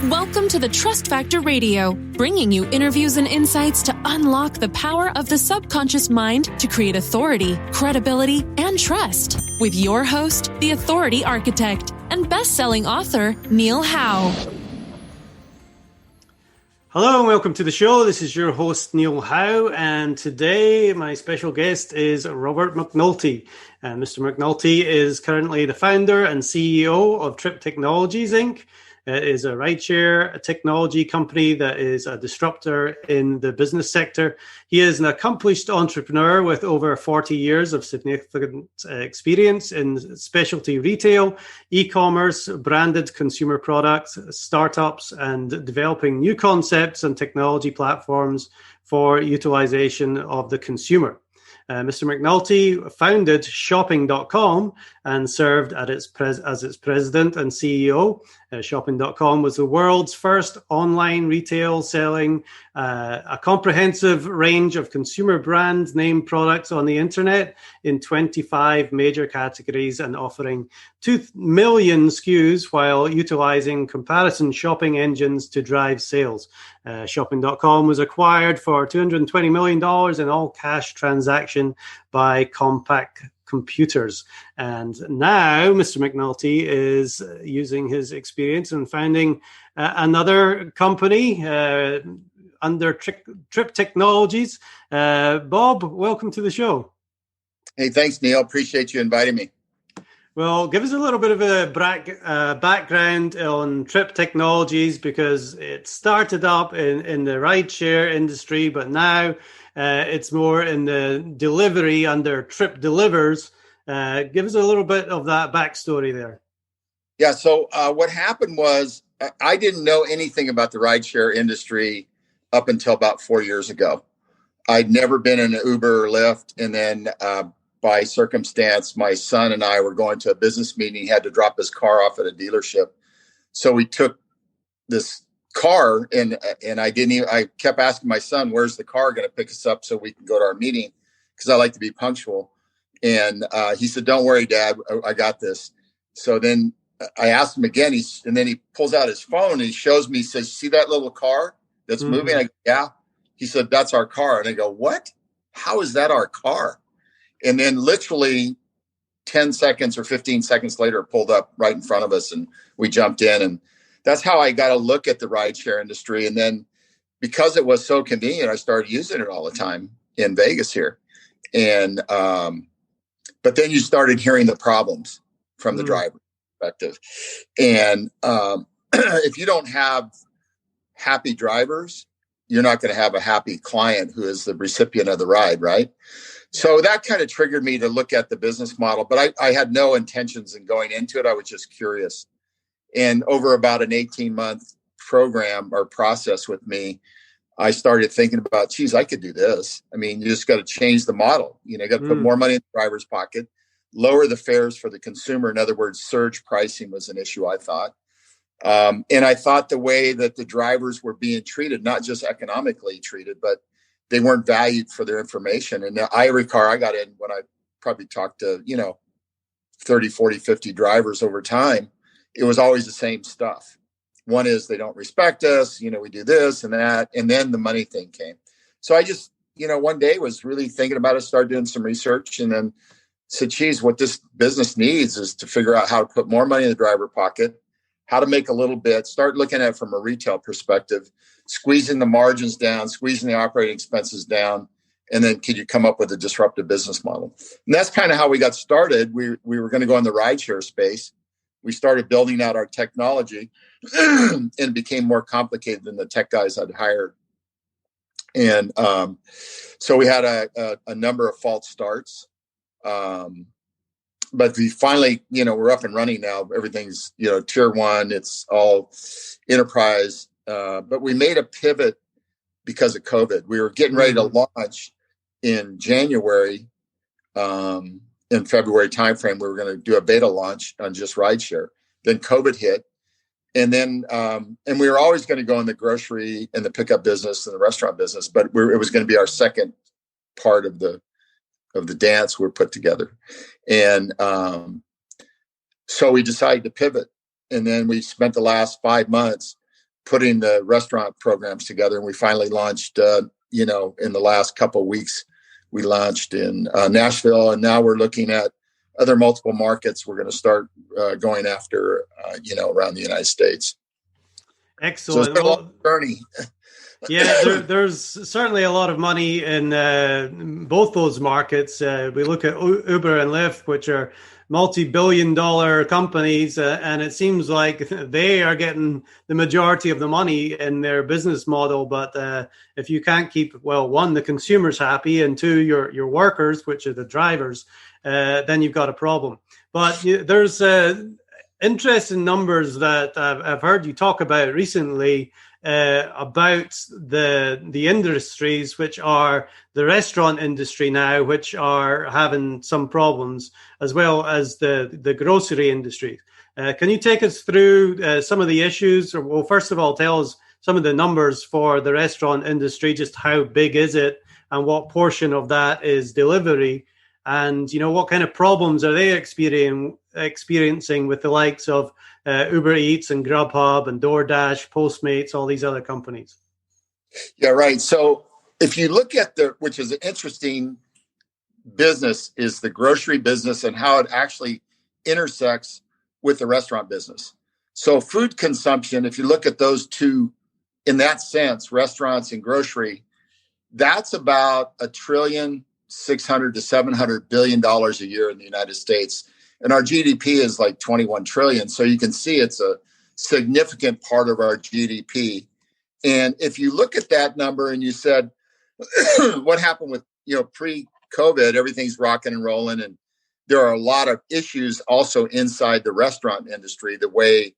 Welcome to the Trust Factor Radio, bringing you interviews and insights to unlock the power of the subconscious mind to create authority, credibility, and trust. With your host, the Authority Architect and best-selling author, Neil Howe. Hello and welcome to the show. This is your host, Neil Howe, and today my special guest is Robert McNulty. Mr. McNulty is currently the founder and CEO of Tryp Technologies, Inc. It is a rideshare technology company that is a disruptor in the business sector. He is an accomplished entrepreneur with over 40 years of significant experience in specialty retail, e-commerce, branded consumer products, startups, and developing new concepts and technology platforms for utilization of the consumer. Mr. McNulty founded Shopping.com and served as its president and CEO. Shopping.com was the world's first online retail selling a comprehensive range of consumer brand name products on the internet in 25 major categories and offering 2 million SKUs while utilizing comparison shopping engines to drive sales. Shopping.com was acquired for $220 million in all-cash transaction by Compaq Computers. And now Mr. McNulty is using his experience and founding another company under Tryp Technologies. Bob, welcome to the show. Hey, thanks, Neil. Appreciate you inviting me. Well, give us a little bit of a background on Tryp Technologies, because it started up in the rideshare industry, but now it's more in the delivery under Tryp Delivers. Give us a little bit of that backstory there. Yeah, so what happened was I didn't know anything about the rideshare industry up until about 4 years ago. I'd never been in an Uber or Lyft, and then by circumstance, my son and I were going to a business meeting. He had to drop his car off at a dealership. So we took this car and I kept asking my son, where's the car going to pick us up so we can go to our meeting? Because I like to be punctual. And he said, don't worry, Dad, I got this. So then I asked him again, and then he pulls out his phone and he shows me, he says, see that little car that's moving? I go, yeah. He said, that's our car. And I go, what? How is that our car? And then literally 10 seconds or 15 seconds later, it pulled up right in front of us and we jumped in. And that's how I got a look at the rideshare industry. And then because it was so convenient, I started using it all the time in Vegas here. And but then you started hearing the problems from the driver perspective. And if you don't have happy drivers, you're not going to have a happy client who is the recipient of the ride, right? So that kind of triggered me to look at the business model, but I had no intentions in going into it. I was just curious. And over about an 18-month program or process with me, I started thinking about, geez, I could do this. I mean, you just got to change the model. You got to put more money in the driver's pocket, lower the fares for the consumer. In other words, surge pricing was an issue, I thought. And I thought the way that the drivers were being treated, not just economically treated, but they weren't valued for their information. And every car I got in, when I probably talked to, 30, 40, 50 drivers over time, it was always the same stuff. One is they don't respect us, we do this and that. And then the money thing came. So I just, one day was really thinking about it, started doing some research, and then said, geez, what this business needs is to figure out how to put more money in the driver pocket, how to make a little bit, start looking at it from a retail perspective, squeezing the margins down, squeezing the operating expenses down, and then could you come up with a disruptive business model? And that's kind of how we got started. We were going to go in the rideshare space. We started building out our technology and it became more complicated than the tech guys I'd hired. And so we had a number of false starts. But we finally, we're up and running now. Everything's, tier one. It's all enterprise. But we made a pivot because of COVID. We were getting ready to launch in January. In February timeframe, we were going to do a beta launch on just rideshare. Then COVID hit. And then, and we were always going to go in the grocery and the pickup business and the restaurant business, but it was going to be our second part of the dance we're put together. And so we decided to pivot. And then we spent the last 5 months putting the restaurant programs together. And we finally launched, in the last couple of weeks, we launched in Nashville, and now we're looking at other multiple markets we're going to start going after, around the United States. Excellent. So it's been a long journey. Yeah, there's certainly a lot of money in both those markets. We look at Uber and Lyft, which are multi-billion-dollar companies, and it seems like they are getting the majority of the money in their business model. But if you can't keep, one, the consumers happy, and two, your workers, which are the drivers, then you've got a problem. But there's interesting numbers that I've heard you talk about recently about the industries, which are the restaurant industry now, which are having some problems, as well as the grocery industry. Can you take us through some of the issues? Or, first of all, tell us some of the numbers for the restaurant industry, just how big is it and what portion of that is delivery? And, what kind of problems are they experiencing with the likes of Uber Eats and Grubhub and DoorDash, Postmates, all these other companies? Yeah, right. So if you look at which is an interesting business, is the grocery business and how it actually intersects with the restaurant business. So food consumption, if you look at those two in that sense, restaurants and grocery, that's about $1.6 trillion to $700 billion a year in the United States. And our GDP is like 21 trillion. So you can see it's a significant part of our GDP. And if you look at that number and you said, what happened with, pre-COVID, everything's rocking and rolling. And there are a lot of issues also inside the restaurant industry, the way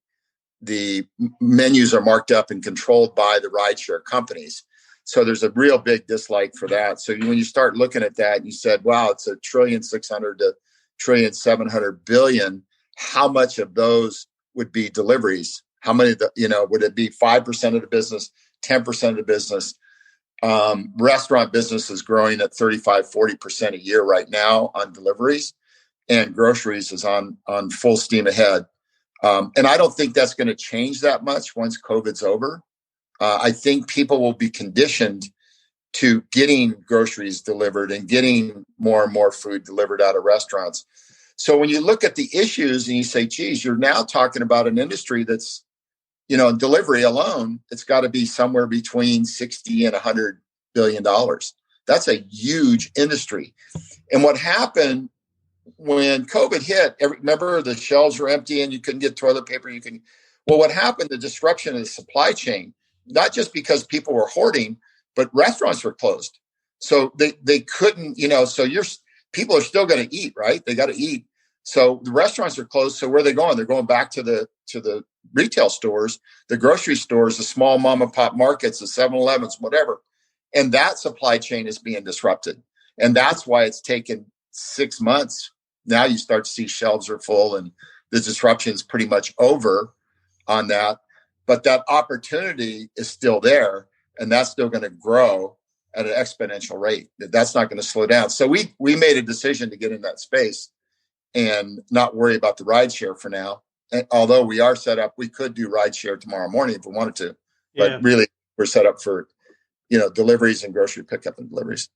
the menus are marked up and controlled by the rideshare companies. So there's a real big dislike for that. So when you start looking at that, you said, wow, it's $1.6 trillion to $1.7 trillion. How much of those would be deliveries? How many, would it be 5% of the business, 10% of the business? Restaurant business is growing at 35-40% a year right now on deliveries, and groceries is on full steam ahead. And I don't think that's going to change that much once COVID's over. I think people will be conditioned to getting groceries delivered and getting more and more food delivered out of restaurants. So when you look at the issues and you say, geez, you're now talking about an industry that's, delivery alone, it's got to be somewhere between 60 and $100 billion. That's a huge industry. And what happened when COVID hit, remember the shelves were empty and you couldn't get toilet paper. What happened, the disruption of the supply chain, not just because people were hoarding, but restaurants were closed. So they couldn't, people are still going to eat, right? They got to eat. So the restaurants are closed. So where are they going? They're going back to the retail stores, the grocery stores, the small mom and pop markets, the 7-Elevens, whatever. And that supply chain is being disrupted. And that's why it's taken 6 months. Now you start to see shelves are full and the disruption is pretty much over on that. But that opportunity is still there, and that's still going to grow at an exponential rate. That's not going to slow down. So we made a decision to get in that space and not worry about the rideshare for now. And although we are set up, we could do rideshare tomorrow morning if we wanted to. But really, we're set up for deliveries and grocery pickup and deliveries.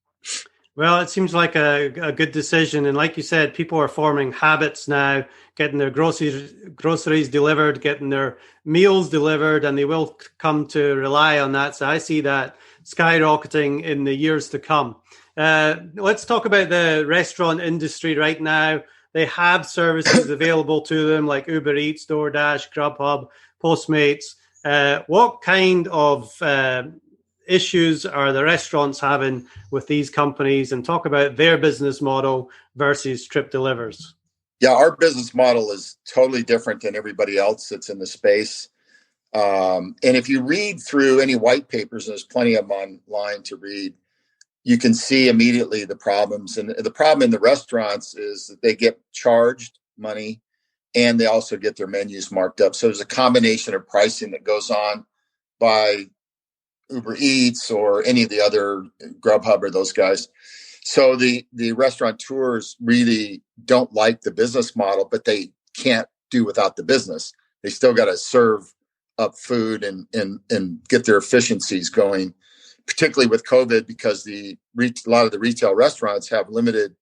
Well, it seems like a good decision. And like you said, people are forming habits now, getting their groceries delivered, getting their meals delivered, and they will come to rely on that. So I see that skyrocketing in the years to come. Let's talk about the restaurant industry right now. They have services available to them like Uber Eats, DoorDash, Grubhub, Postmates. What kind of issues are the restaurants having with these companies, and talk about their business model versus Tryp Delivers? Yeah, our business model is totally different than everybody else that's in the space. And if you read through any white papers, and there's plenty of them online to read, you can see immediately the problems. And the problem in the restaurants is that they get charged money and they also get their menus marked up. So there's a combination of pricing that goes on by Uber Eats or any of the other Grubhub or those guys. So the restaurateurs really don't like the business model, but they can't do without the business. They still got to serve up food and get their efficiencies going, particularly with COVID, because a lot of the retail restaurants have limited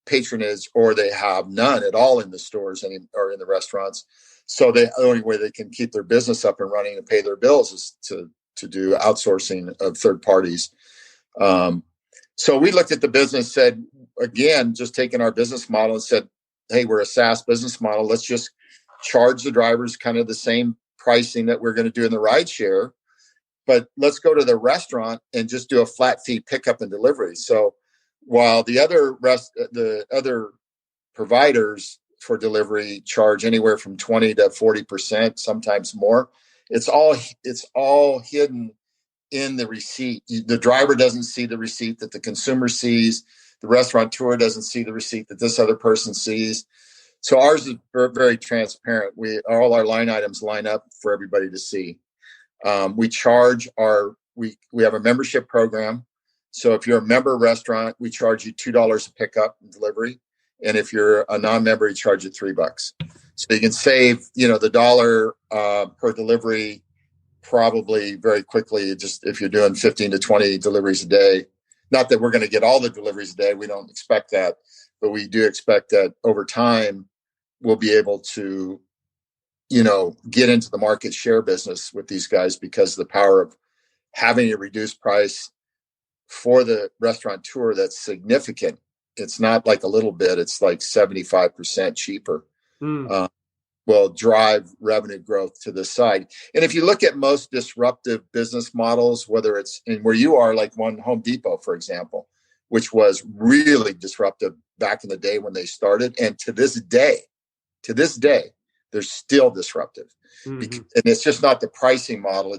patronage, or they have none at all in the stores or in the restaurants. So the only way they can keep their business up and running and pay their bills is to do outsourcing of third parties. So we looked at the business, said, again, just taking our business model and said, hey, we're a SaaS business model. Let's just charge the drivers kind of the same pricing that we're going to do in the rideshare, but let's go to the restaurant and just do a flat fee pickup and delivery. So while the other providers for delivery charge anywhere from 20 to 40%, sometimes more, it's all hidden in the receipt. The driver doesn't see the receipt that the consumer sees. The restaurateur doesn't see the receipt that this other person sees. So ours is very transparent. All our line items line up for everybody to see. We have a membership program. So if you're a member restaurant, we charge you $2 a pickup and delivery. And if you're a non-member, we charge you $3. So you can save, the dollar per delivery probably very quickly, just if you're doing 15 to 20 deliveries a day. Not that we're going to get all the deliveries a day. We don't expect that. But we do expect that over time, we'll be able to, get into the market share business with these guys, because the power of having a reduced price for the restaurateur that's significant. It's not like a little bit. It's like 75% cheaper. Will drive revenue growth to this side. And if you look at most disruptive business models, whether it's in where you are, like one Home Depot, for example, which was really disruptive back in the day when they started. And to this day, they're still disruptive. And it's just not the pricing model.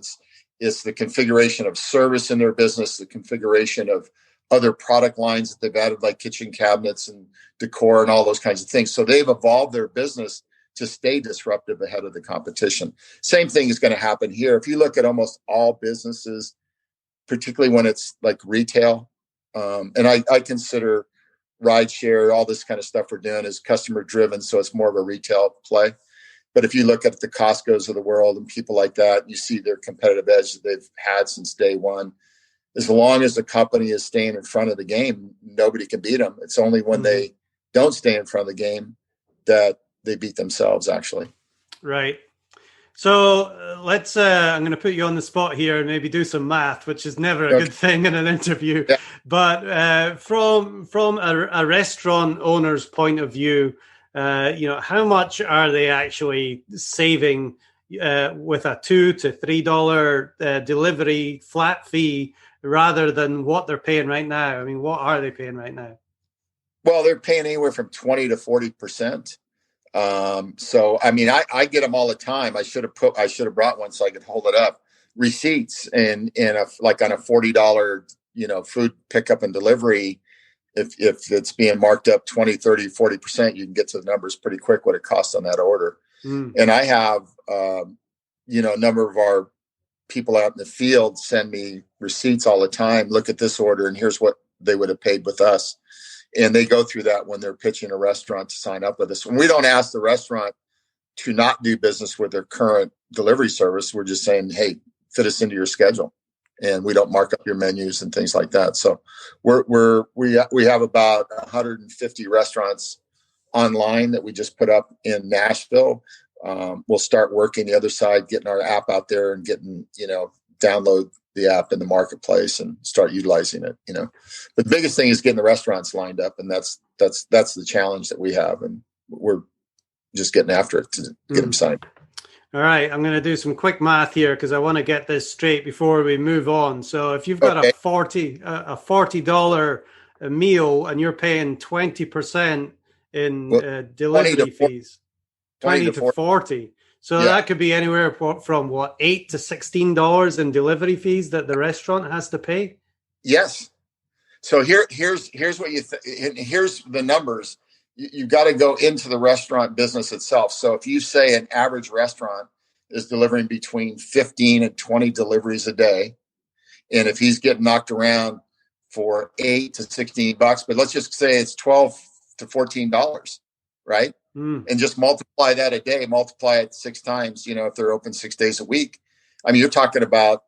It's the configuration of service in their business, the configuration of other product lines that they've added, like kitchen cabinets and decor and all those kinds of things. So they've evolved their business to stay disruptive ahead of the competition. Same thing is going to happen here. If you look at almost all businesses, particularly when it's like retail, and I consider rideshare, all this kind of stuff we're doing is customer driven. So it's more of a retail play. But if you look at the Costco's of the world and people like that, you see their competitive edge that they've had since day one. As long as the company is staying in front of the game, nobody can beat them. It's only when they don't stay in front of the game that they beat themselves, actually. Right. So let's, I'm going to put you on the spot here and maybe do some math, which is never a good thing in an interview. Yeah. But from a restaurant owner's point of view, how much are they actually saving with a $2 to $3 delivery flat fee rather than what they're paying right now? I mean, what are they paying right now? Well, they're paying anywhere from 20 to 40%. So, I mean, I get them all the time. I should have brought one so I could hold it up. Receipts and like on a $40, food pickup and delivery. If it's being marked up 20, 30, 40%, you can get to the numbers pretty quick, what it costs on that order. And I have, a number of our people out in the field send me receipts all the time. Look at this order and here's what they would have paid with us. And they go through that when they're pitching a restaurant to sign up with us. And we don't ask the restaurant to not do business with their current delivery service. We're just saying, hey, fit us into your schedule. And we don't mark up your menus and things like that. So we have about 150 restaurants online that we just put up in Nashville. We'll start working the other side, getting our app out there and getting, download the app in the marketplace and start utilizing it. But the biggest thing is getting the restaurants lined up, and that's the challenge that we have, and we're just getting after it to get them signed. All right, I'm going to do some quick math here because I want to get this straight before we move on. So if you've got a $40 meal and you're paying 20% in delivery fees, 20 to 40. So that could be anywhere from $8 to $16 in delivery fees that the restaurant has to pay. Yes. So here's what here's the numbers. You've got to go into the restaurant business itself. So if you say an average restaurant is delivering between 15 and 20 deliveries a day, and if he's getting knocked around for $8 to $16, but let's just say it's $12 to $14, right? And just multiply that a day, multiply it 6 times, if they're open 6 days a week. I mean, you're talking about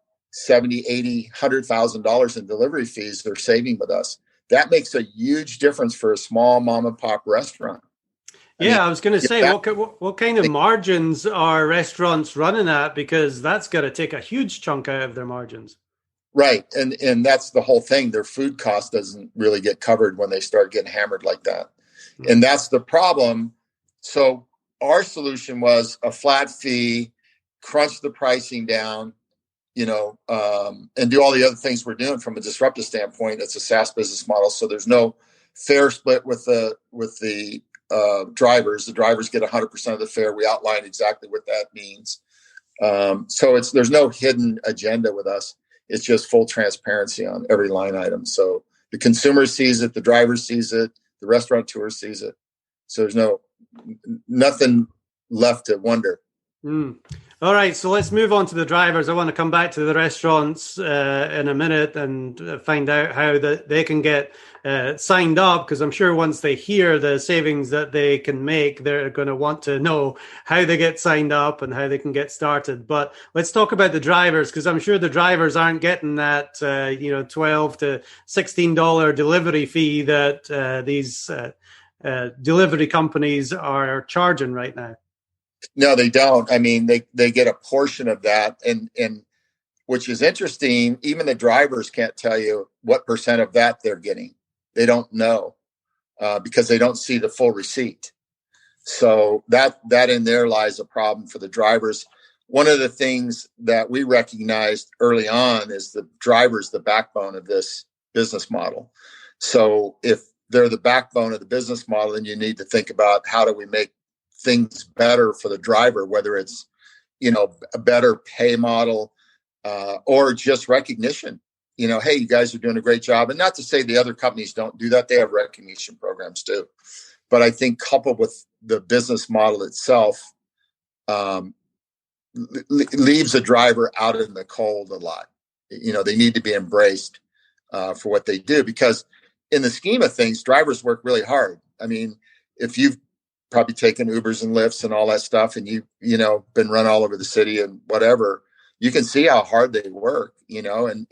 $70, $80, $100,000 in delivery fees they're saving with us. That makes a huge difference for a small mom and pop restaurant. I was going to say, what kind of margins are restaurants running at? Because that's got to take a huge chunk out of their margins. Right. And that's the whole thing. Their food cost doesn't really get covered when they start getting hammered like that. And that's the problem. So our solution was a flat fee, crunch the pricing down, and do all the other things we're doing from a disruptive standpoint. It's a SaaS business model. So there's no fair split with the drivers. The drivers get 100% of the fare. We outline exactly what that means. So there's no hidden agenda with us. It's just full transparency on every line item. So the consumer sees it, the driver sees it, the restaurateur sees it. So there's nothing left to wonder. All right, so let's move on to the drivers. I want to come back to the restaurants in a minute and find out how they can get signed up, because I'm sure once they hear the savings that they can make, they're going to want to know how they get signed up and how they can get started. But let's talk about the drivers, because I'm sure the drivers aren't getting that $12 to $16 delivery fee that these delivery companies are charging right now. No, they don't. I mean, they get a portion of that, and which is interesting. Even the drivers can't tell you what percent of that they're getting. They don't know because they don't see the full receipt. So that in there lies a problem for the drivers. One of the things that we recognized early on is the driver's the backbone of this business model. So if they're the backbone of the business model, then you need to think about how do we make things better for the driver, whether it's, a better pay model or just recognition. Hey, you guys are doing a great job. And not to say the other companies don't do that. They have recognition programs too. But I think coupled with the business model itself, leaves a driver out in the cold a lot. They need to be embraced for what they do, because in the scheme of things, drivers work really hard. I mean, if you've probably taken Ubers and Lyfts and all that stuff, and you've been run all over the city and whatever, you can see how hard they work, and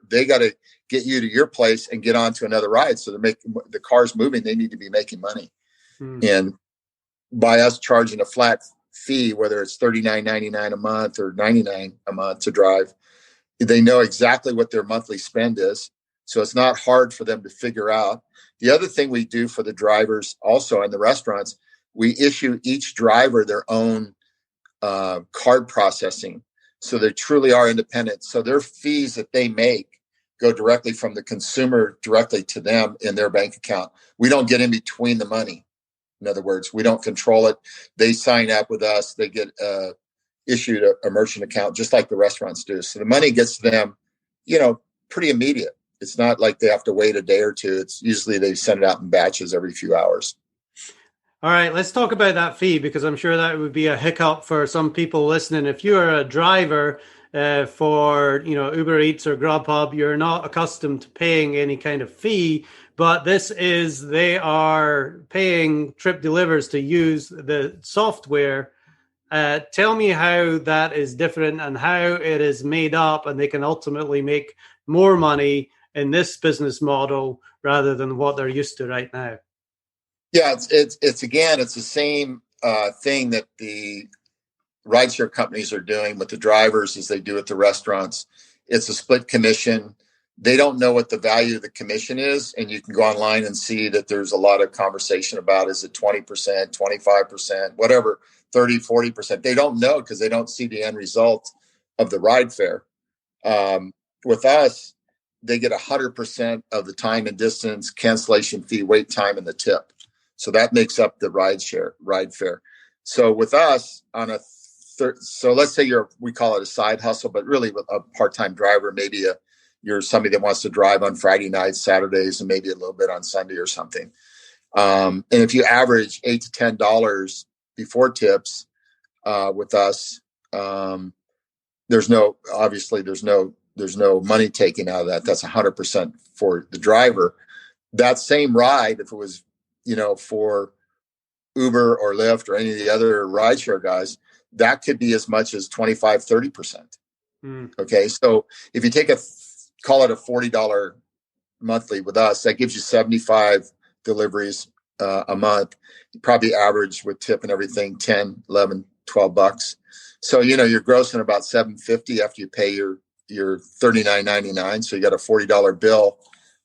they got to get you to your place and get on to another ride. So the car's moving, they need to be making money. And by us charging a flat fee, whether it's $39.99 a month or $99 a month to drive, they know exactly what their monthly spend is. So it's not hard for them to figure out. The other thing we do for the drivers also in the restaurants, we issue each driver their own card processing. So they truly are independent. So their fees that they make go directly from the consumer directly to them in their bank account. We don't get in between the money. In other words, we don't control it. They sign up with us. They get issued a merchant account just like the restaurants do. So the money gets to them, pretty immediate. It's not like they have to wait a day or two. It's usually they send it out in batches every few hours. All right, let's talk about that fee, because I'm sure that would be a hiccup for some people listening. If you're a driver for Uber Eats or Grubhub, you're not accustomed to paying any kind of fee, but they are paying Tryp Delivers to use the software. Tell me how that is different and how it is made up, and they can ultimately make more money in this business model rather than what they're used to right now. Yeah, it's the same thing that the rideshare companies are doing with the drivers as they do at the restaurants. It's a split commission. They don't know what the value of the commission is, and you can go online and see that there's a lot of conversation about, is it 20%, 25%, whatever, 30, 40%. They don't know because they don't see the end result of the ride fare. With us, they get 100% of the time and distance, cancellation fee, wait time, and the tip. So that makes up the ride fare. So with us so let's say we call it a side hustle, but really a part-time driver, maybe you're somebody that wants to drive on Friday nights, Saturdays, and maybe a little bit on Sunday or something. And if you average $8 to $10 before tips with us, there's no money taken out of that. That's 100% for the driver. That same ride, if it was, for Uber or Lyft or any of the other rideshare guys, that could be as much as 25-30%. Okay. So if you take call it a $40 monthly with us, that gives you 75 deliveries a month. You probably average with tip and everything, 10, 11, 12 bucks. So, you're grossing about $750 after you pay your $39.99. So you got a $40 bill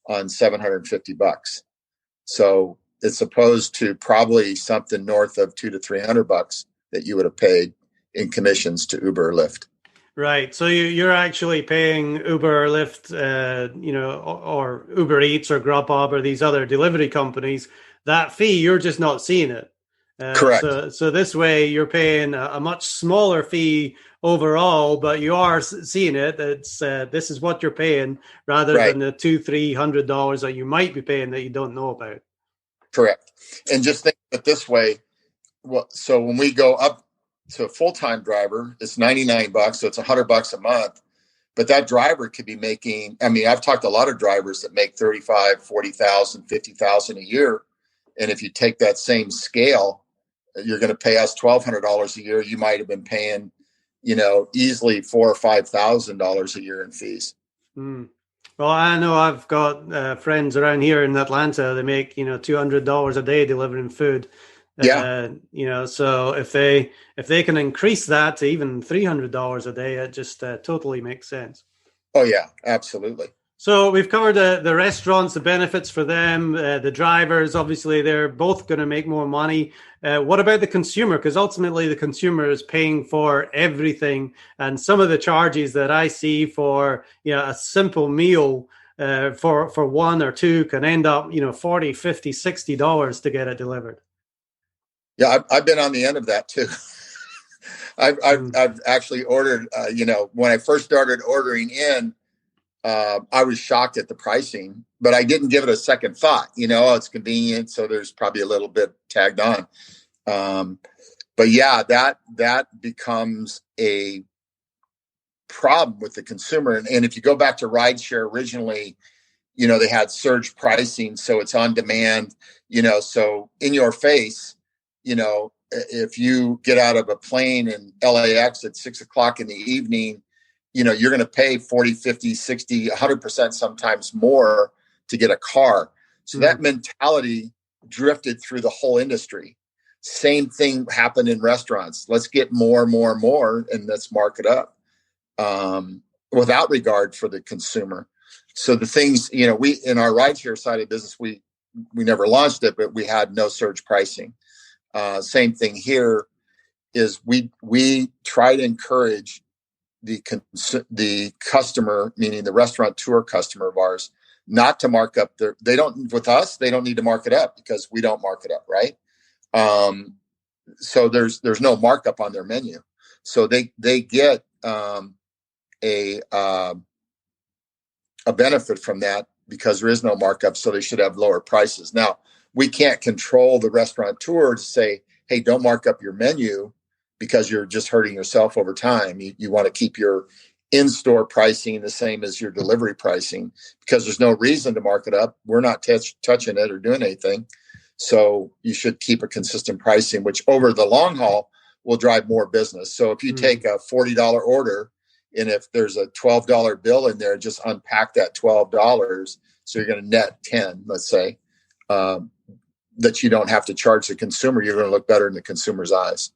on $750. So it's opposed to probably something north of $200 to $300 that you would have paid in commissions to Uber or Lyft. Right. So you're actually paying Uber or Lyft, or Uber Eats or Grubhub or these other delivery companies. That fee, you're just not seeing it. Correct. So this way you're paying a much smaller fee overall, but you are seeing it. It's this is what you're paying rather than the $200-300 that you might be paying that you don't know about. Correct. And just think of it this way. Well, so when we go up to a full-time driver, it's $99, so it's $100 a month. But that driver could be making, I've talked to a lot of drivers that make 35, 40,000, 50,000 a year. And if you take that same scale, you're going to pay us $1,200 a year. You might have been paying, easily $4,000 or $5,000 a year in fees. Well, I know I've got friends around here in Atlanta. They make, $200 a day delivering food. Yeah. So if they can increase that to even $300 a day, it just totally makes sense. Oh yeah, absolutely. So we've covered the restaurants, the benefits for them, the drivers. Obviously, they're both going to make more money. What about the consumer? Because ultimately, the consumer is paying for everything. And some of the charges that I see for a simple meal for one or two can end up $40, $50, $60 to get it delivered. Yeah, I've been on the end of that too. I've actually ordered. When I first started ordering in, I was shocked at the pricing, but I didn't give it a second thought. It's convenient, so there's probably a little bit tagged on. But yeah, that becomes a problem with the consumer. And if you go back to rideshare originally, they had surge pricing, so it's on demand. So in your face. If you get out of a plane in LAX at 6:00 in the evening, you're going to pay 40, 50, 60, 100% sometimes more to get a car. So that mentality drifted through the whole industry. Same thing happened in restaurants. Let's get more, and let's mark it up without regard for the consumer. So the things, we, in our rideshare side of the business, we never launched it, but we had no surge pricing. Same thing here is we try to encourage the customer, meaning the restaurateur customer of ours, not to mark up they don't need to mark it up because we don't mark it up. Right. So there's no markup on their menu. So they get a benefit from that because there is no markup. So they should have lower prices. Now, we can't control the restaurateur to say, hey, don't mark up your menu because you're just hurting yourself over time. You want to keep your in-store pricing the same as your delivery pricing because there's no reason to mark it up. We're not touching it or doing anything. So you should keep a consistent pricing, which over the long haul will drive more business. So if you take a $40 order and if there's a $12 bill in there, just unpack that $12. So you're going to net 10, let's say. That you don't have to charge the consumer, you're going to look better in the consumer's eyes.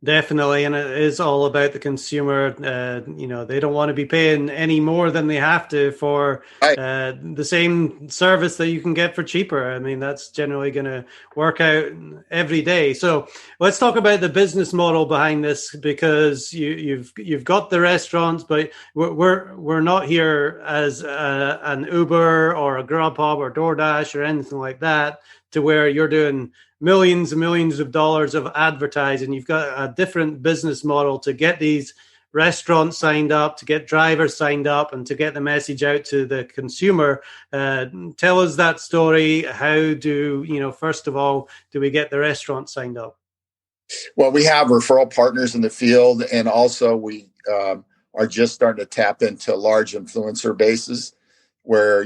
Definitely. And it is all about the consumer. They don't want to be paying any more than they have to for the same service that you can get for cheaper. That's generally going to work out every day. So let's talk about the business model behind this, because you've got the restaurants, but we're not here as an Uber or a Grubhub or DoorDash or anything like that, to where you're doing millions and millions of dollars of advertising. You've got a different business model to get these restaurants signed up, to get drivers signed up, and to get the message out to the consumer. Tell us that story. How first of all, do we get the restaurant signed up? Well, we have referral partners in the field, and also we are just starting to tap into large influencer bases where,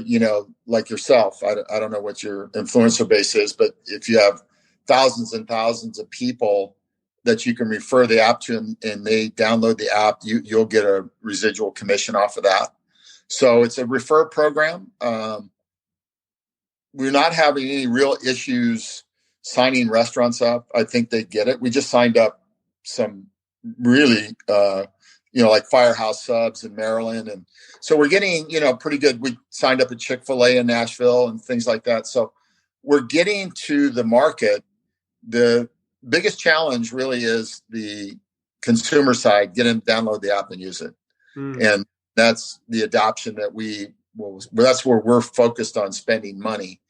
like yourself, I don't know what your influencer base is, but if you have thousands and thousands of people that you can refer the app to, and they download the app, you'll get a residual commission off of that. So it's a refer program. We're not having any real issues signing restaurants up. I think they get it. We just signed up some really, like Firehouse Subs in Maryland. And so we're getting, pretty good. We signed up a Chick-fil-A in Nashville and things like that. So we're getting to the market. The biggest challenge really is the consumer side, get them to download the app and use it. And that's the adoption that's where we're focused on spending money.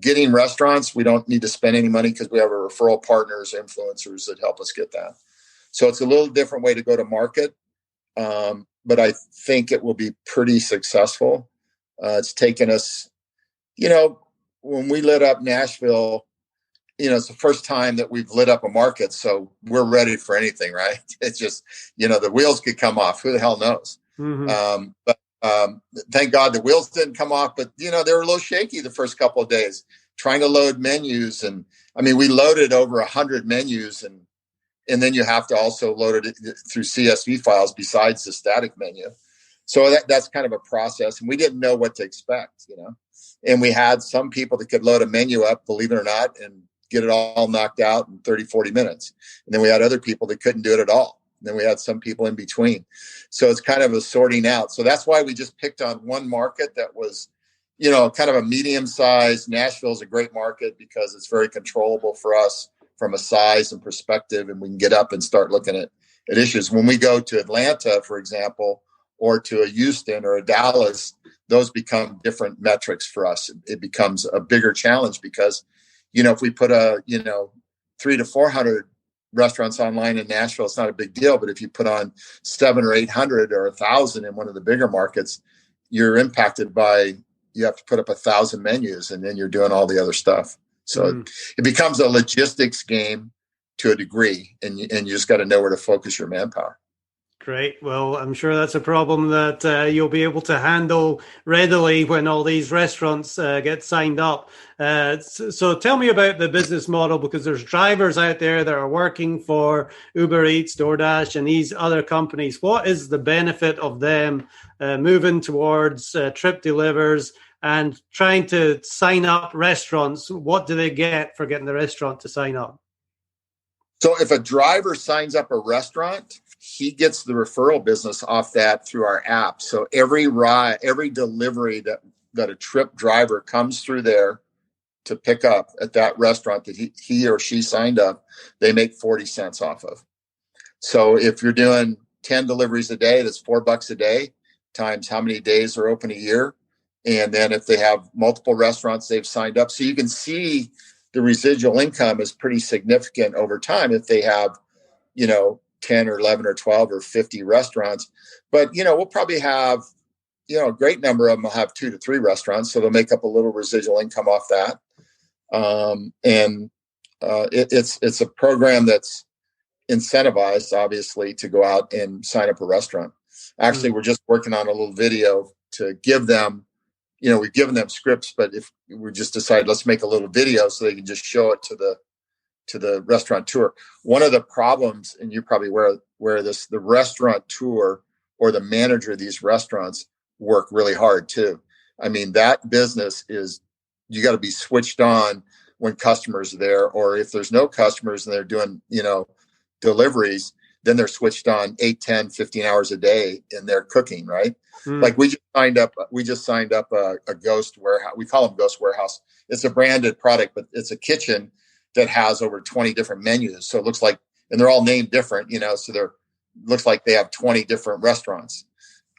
Getting restaurants, we don't need to spend any money because we have our referral partners, influencers that help us get that. So it's a little different way to go to market. But I think it will be pretty successful. It's taken us, when we lit up Nashville, it's the first time that we've lit up a market. So we're ready for anything, right? It's just, the wheels could come off. Who the hell knows? But thank God the wheels didn't come off, but they were a little shaky the first couple of days trying to load menus. And we loaded over 100 menus, and then you have to also load it through CSV files besides the static menu. So that's kind of a process, and we didn't know what to expect, and we had some people that could load a menu up, believe it or not, and get it all knocked out in 30, 40 minutes. And then we had other people that couldn't do it at all. And then we had some people in between. So it's kind of a sorting out. So that's why we just picked on one market that was, kind of a medium size. Nashville is a great market because it's very controllable for us from a size and perspective. And we can get up and start looking at issues. When we go to Atlanta, for example, or to a Houston or a Dallas, those become different metrics for us. It becomes a bigger challenge because, if we put 300 to 400 restaurants online in Nashville, it's not a big deal. But if you put on 700 or 800 or 1,000 in one of the bigger markets, you're impacted by, you have to put up 1,000 menus, and then you're doing all the other stuff. So it becomes a logistics game to a degree, and you just got to know where to focus your manpower. Great. Well, I'm sure that's a problem that you'll be able to handle readily when all these restaurants get signed up. So tell me about the business model, because there's drivers out there that are working for Uber Eats, DoorDash, and these other companies. What is the benefit of them moving towards Tryp Delivers and trying to sign up restaurants? What do they get for getting the restaurant to sign up? So if a driver signs up a restaurant, he gets the referral business off that through our app. So every delivery that a Tryp driver comes through there to pick up at that restaurant that he or she signed up, they make 40 cents off of. So if you're doing 10 deliveries a day, that's $4 a day times how many days are open a year. And then if they have multiple restaurants they've signed up, so you can see the residual income is pretty significant over time if they have, 10 or 11 or 12 or 50 restaurants. But, we'll probably have, a great number of them will have 2 to 3 restaurants. So they'll make up a little residual income off that. It's a program that's incentivized, obviously, to go out and sign up a restaurant. Actually, we're just working on a little video to give them, we've given them scripts, but if we just decide, let's make a little video so they can just show it to the restaurateur. One of the problems, and you're probably aware of this, the restaurateur or the manager of these restaurants work really hard too. That business is, you got to be switched on when customers are there, or if there's no customers and they're doing, deliveries, then they're switched on 8, 10, 15 hours a day and they're cooking, right? Like we just signed up a ghost warehouse. We call them ghost warehouse. It's a branded product, but it's a kitchen that has over 20 different menus. So it looks like, and they're all named different, so looks like they have 20 different restaurants.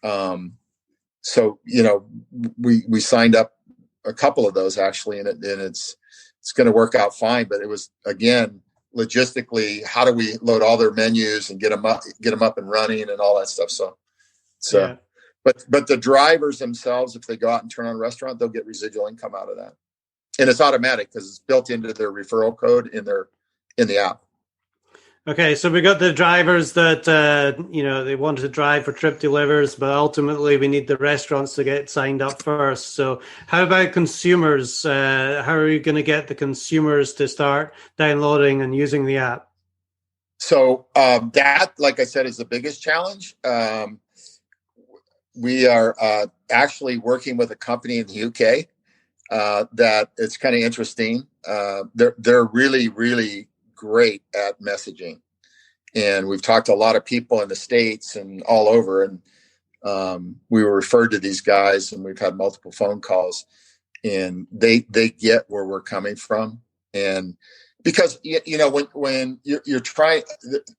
So, we signed up a couple of those actually, and it's going to work out fine. But it was, again, logistically, how do we load all their menus and get them up and running and all that stuff. So, yeah. But the drivers themselves, if they go out and turn on a restaurant, they'll get residual income out of that. And it's automatic because it's built into their referral code in the app. Okay, so we got the drivers that they wanted to drive for Tryp Delivers, but ultimately we need the restaurants to get signed up first. So, how about consumers? How are you going to get the consumers to start downloading and using the app? So that, like I said, is the biggest challenge. We are actually working with a company in the UK that it's kind of interesting. They're really, really great at messaging, and we've talked to a lot of people in the States and all over, and we were referred to these guys, and we've had multiple phone calls, and they get where we're coming from. And because when you're trying,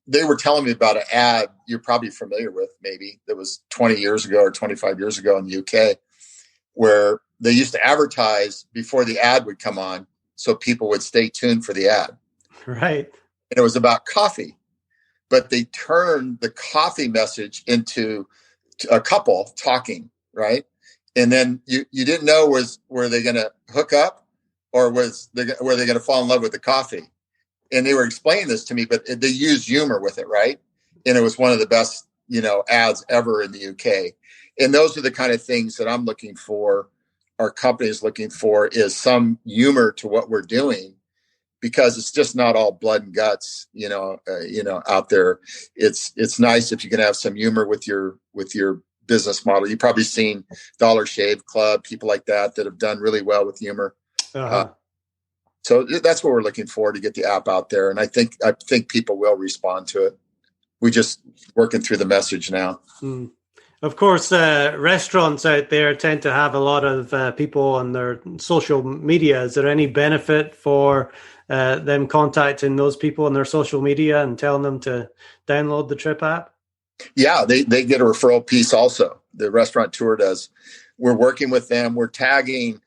they were telling me about an ad you're probably familiar with, maybe that was 20 years ago or 25 years ago in the UK, where they used to advertise before the ad would come on, so people would stay tuned for the ad. Right. And it was about coffee, but they turned the coffee message into a couple talking, right? And then you didn't know, were they going to hook up, or were they going to fall in love with the coffee? And they were explaining this to me, but they used humor with it, right? And it was one of the best, ads ever in the UK. And those are the kind of things that I'm looking for, our company is looking for, is some humor to what we're doing, because it's just not all blood and guts, out there. It's nice if you can have some humor with your business model. You've probably seen Dollar Shave Club, people like that have done really well with humor. Uh-huh. So that's what we're looking for, to get the app out there. And I think people will respond to it. We just working through the message now. Mm. Of course, restaurants out there tend to have a lot of people on their social media. Is there any benefit for them contacting those people on their social media and telling them to download the Tryp app? Yeah, they get a referral piece also. The restaurateur does. We're working with them. We're tagging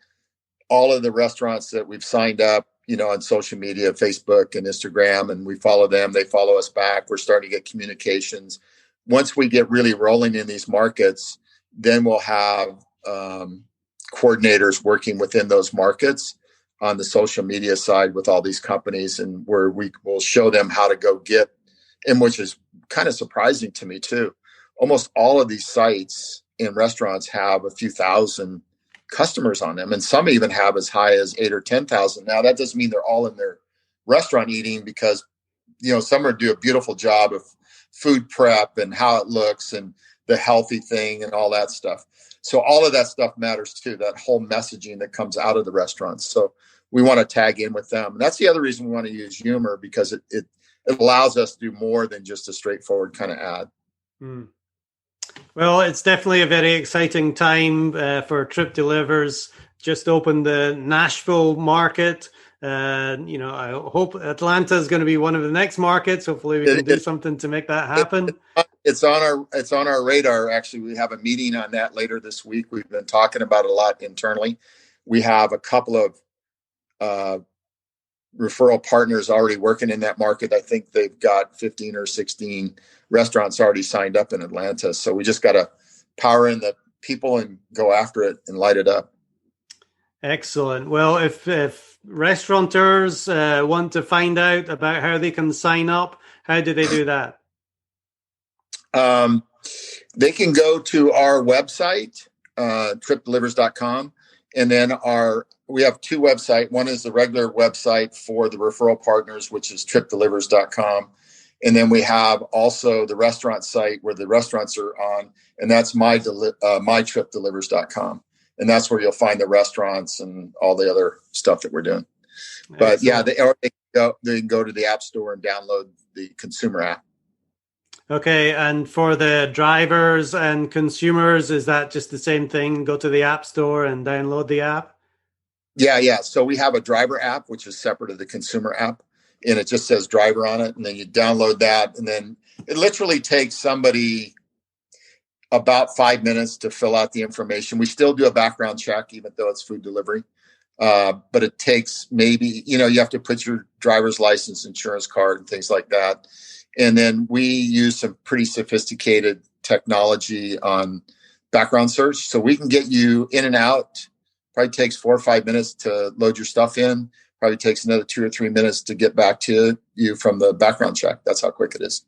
all of the restaurants that we've signed up, on social media, Facebook and Instagram, and we follow them. They follow us back. We're starting to get communications. Once we get really rolling in these markets, then we'll have coordinators working within those markets on the social media side with all these companies, and where we will show them how to go get, and which is kind of surprising to me too. Almost all of these sites and restaurants have a few thousand customers on them, and some even have as high as 8,000 or 10,000. Now, that doesn't mean they're all in their restaurant eating, because some are do a beautiful job of food prep and how it looks and the healthy thing and all that stuff. So all of that stuff matters too, that whole messaging that comes out of the restaurants. So we want to tag in with them. And that's the other reason we want to use humor, because it allows us to do more than just a straightforward kind of ad. Mm. Well, it's definitely a very exciting time for Tryp Delivers. Just opened the Nashville market. I hope Atlanta is going to be one of the next markets. Hopefully we can do something to make that happen. It's on our radar. Actually, we have a meeting on that later this week. We've been talking about it a lot internally. We have a couple of referral partners already working in that market. I think they've got 15 or 16 restaurants already signed up in Atlanta. So we just got to power in the people and go after it and light it up. Excellent. Well, if restaurateurs want to find out about how they can sign up, how do they do that? They can go to our website, trypdelivers.com, and then we have two websites. One is the regular website for the referral partners, which is trypdelivers.com. And then we have also the restaurant site where the restaurants are on, and that's mytrypdelivers.com. And that's where you'll find the restaurants and all the other stuff that we're doing. But yeah, they can go to the App Store and download the consumer app. Okay, and for the drivers and consumers, is that just the same thing? Go to the App Store and download the app? Yeah. So we have a driver app, which is separate of the consumer app, and it just says driver on it. And then you download that, and then it literally takes somebody about 5 minutes to fill out the information. We still do a background check, even though it's food delivery. But it takes maybe, you have to put your driver's license, insurance card, and things like that. And then we use some pretty sophisticated technology on background search. So we can get you in and out. Probably takes 4 or 5 minutes to load your stuff in. probably takes another 2 or 3 minutes to get back to you from the background check. That's how quick it is.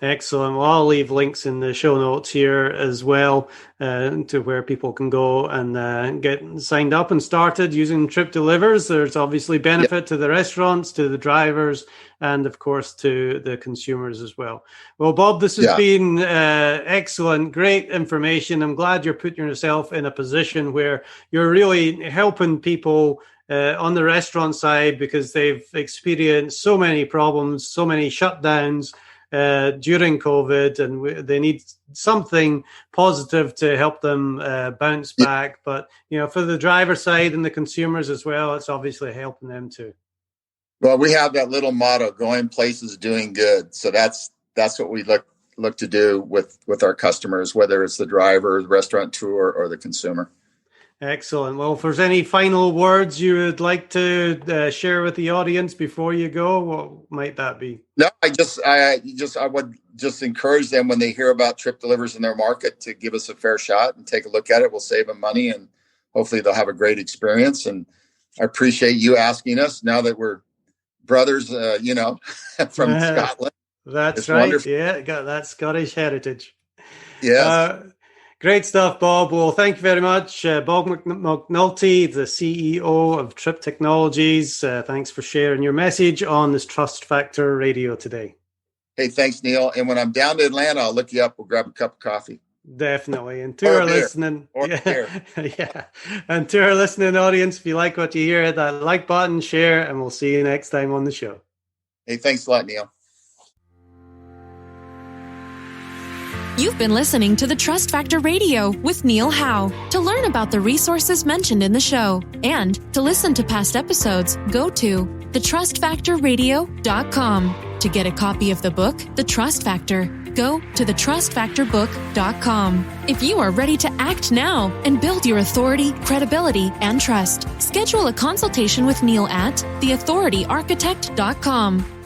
Excellent. Well, I'll leave links in the show notes here as well to where people can go and get signed up and started using Tryp Delivers. There's obviously benefit to the restaurants, to the drivers, and of course to the consumers as well. Well, Bob, this has been excellent, great information. I'm glad you're putting yourself in a position where you're really helping people on the restaurant side, because they've experienced so many problems, so many shutdowns during COVID, and they need something positive to help them bounce back. But, for the driver side and the consumers as well, it's obviously helping them too. Well, we have that little motto, going places, doing good. So that's what we look to do with our customers, whether it's the driver, the restaurateur, or the consumer. Excellent. Well, if there's any final words you would like to share with the audience before you go, what might that be? No, I would just encourage them, when they hear about Tryp Delivers in their market, to give us a fair shot and take a look at it. We'll save them money, and hopefully they'll have a great experience. And I appreciate you asking us, now that we're brothers, from Scotland. That's it's right. Wonderful. Yeah, got that Scottish heritage. Yes. Great stuff, Bob. Well, thank you very much. Bob McNulty, the CEO of Tryp Technologies. Thanks for sharing your message on this Trust Factor Radio today. Hey, thanks, Neil. And when I'm down to Atlanta, I'll look you up. We'll grab a cup of coffee. Definitely. And to our listening, and to our listening audience, if you like what you hear, hit that like button, share, and we'll see you next time on the show. Hey, thanks a lot, Neil. You've been listening to the Trust Factor Radio with Neil Howe. To learn about the resources mentioned in the show and to listen to past episodes, go to thetrustfactorradio.com. To get a copy of the book, The Trust Factor, go to thetrustfactorbook.com. If you are ready to act now and build your authority, credibility, and trust, schedule a consultation with Neil at theauthorityarchitect.com.